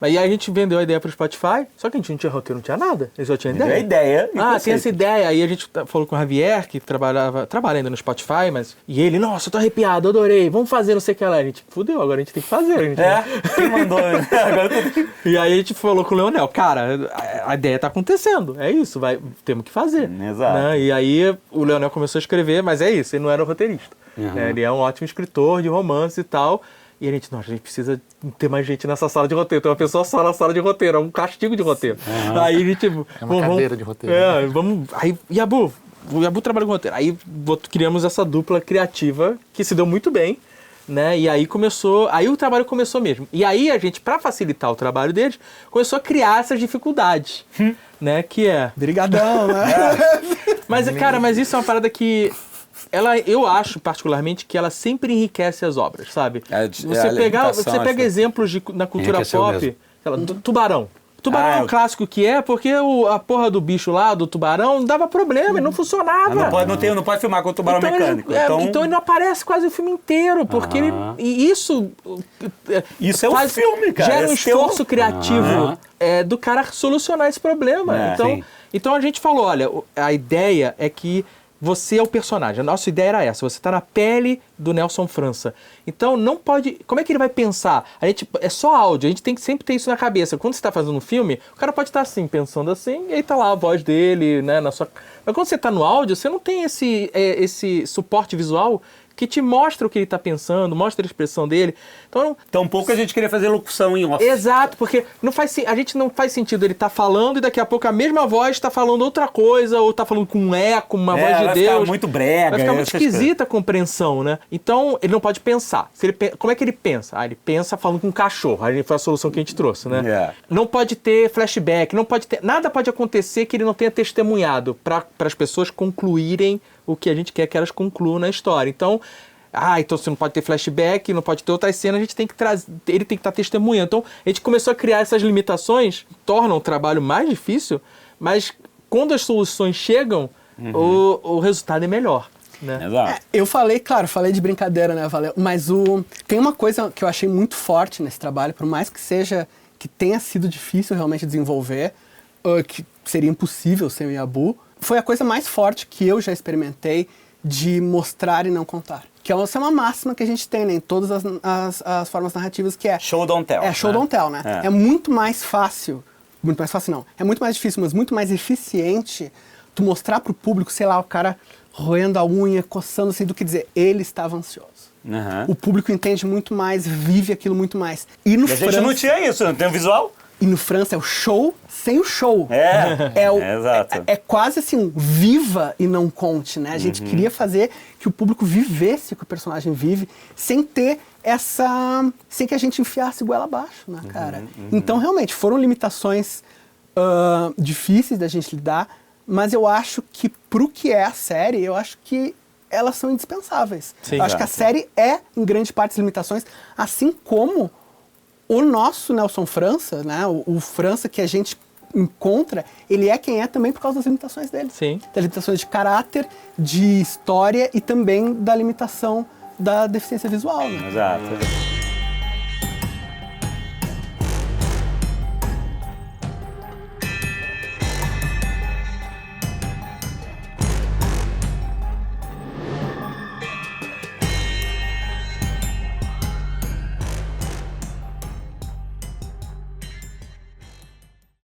Aí a gente vendeu a ideia pro Spotify, só que a gente não tinha roteiro, não tinha nada. Ele só tinha Vendeu ideia. a ideia. Tem essa ideia. Aí a gente falou com o Javier, que trabalha ainda no Spotify, e ele, nossa, eu tô arrepiado, adorei, vamos fazer não sei o que lá. A gente, fudeu, agora a gente tem que fazer. Quem mandou? Agora E aí a gente falou com o Leonel, cara, a ideia tá acontecendo, é isso, temos que fazer. Exato. Né? E aí o Leonel começou a escrever, mas é isso, ele não era o roteirista. Né? Ele é um ótimo escritor de romance e tal. E a gente precisa ter mais gente nessa sala de roteiro. Tem uma pessoa só na sala de roteiro, é um castigo de roteiro. Aí a gente... É uma cadeira de roteiro. Aí, o Yabu trabalha com roteiro. Aí criamos essa dupla criativa que se deu muito bem, né? E aí o trabalho começou mesmo. E aí a gente, para facilitar o trabalho deles, começou a criar essas dificuldades, né? Que é... Brigadão, né? Mas isso é uma parada que... eu acho, particularmente, que ela sempre enriquece as obras, sabe? Você pega exemplos na cultura pop, sei lá, Tubarão. Tubarão é um clássico que porque a porra do bicho lá, do tubarão, dava problema, ele não funcionava. Não pode filmar com o tubarão mecânico. Então ele não aparece quase o filme inteiro, porque isso é um filme, cara. Gera um esforço criativo do cara solucionar esse problema. Então a gente falou, olha, a ideia é que você é o personagem. A nossa ideia era essa. Você está na pele do Nelson França. Então, não pode... Como é que ele vai pensar? É só áudio. A gente tem que sempre ter isso na cabeça. Quando você está fazendo um filme, o cara pode estar assim, pensando assim, e aí tá lá a voz dele, né? Mas quando você está no áudio, você não tem esse suporte visual que te mostra o que ele está pensando, mostra a expressão dele. Então, pouco a gente queria fazer locução em off. Exato, porque a gente não faz sentido ele tá falando e daqui a pouco a mesma voz está falando outra coisa, ou tá falando com um eco, uma voz de Deus. Vai ficar muito brega. Vai ficar muito esquisita a compreensão, né? Então, ele não pode pensar. Como é que ele pensa? Ele pensa falando com um cachorro. Aí foi a solução que a gente trouxe, né? Não pode ter flashback, nada pode acontecer que ele não tenha testemunhado para as pessoas concluírem o que a gente quer que elas concluam na história. Então você não pode ter flashback, não pode ter outras cenas, a gente tem que ele tem que estar testemunhando. Então, a gente começou a criar essas limitações, tornam o trabalho mais difícil, mas quando as soluções chegam, o resultado é melhor. Né? Exato. Eu falei de brincadeira, né, Valeu? Mas tem uma coisa que eu achei muito forte nesse trabalho, por mais que tenha sido difícil realmente desenvolver, que seria impossível sem o Yabu, foi a coisa mais forte que eu já experimentei de mostrar e não contar. Que essa é uma máxima que a gente tem, né, em todas as formas narrativas, que é... Show don't tell. Show don't tell, né? É muito mais fácil não, é muito mais difícil, mas muito mais eficiente tu mostrar pro público, sei lá, o cara roendo a unha, coçando assim, do que dizer, ele estava ansioso. O público entende muito mais, vive aquilo muito mais. E a gente não tinha isso, não tem um visual? E no França é o show sem o show. Exato. É quase assim, viva e não conte, né? A gente queria fazer que o público vivesse o que o personagem vive, sem ter sem que a gente enfiasse goela abaixo, né, cara? Então, realmente, foram limitações difíceis da gente lidar, mas eu acho que pro que é a série, eu acho que elas são indispensáveis. Eu acho que a série em grande parte, as limitações, assim como o nosso Nelson França, né, o França que a gente encontra, ele é quem é também por causa das limitações dele. Sim. Das limitações de caráter, de história e também da limitação da deficiência visual. Né? Exato.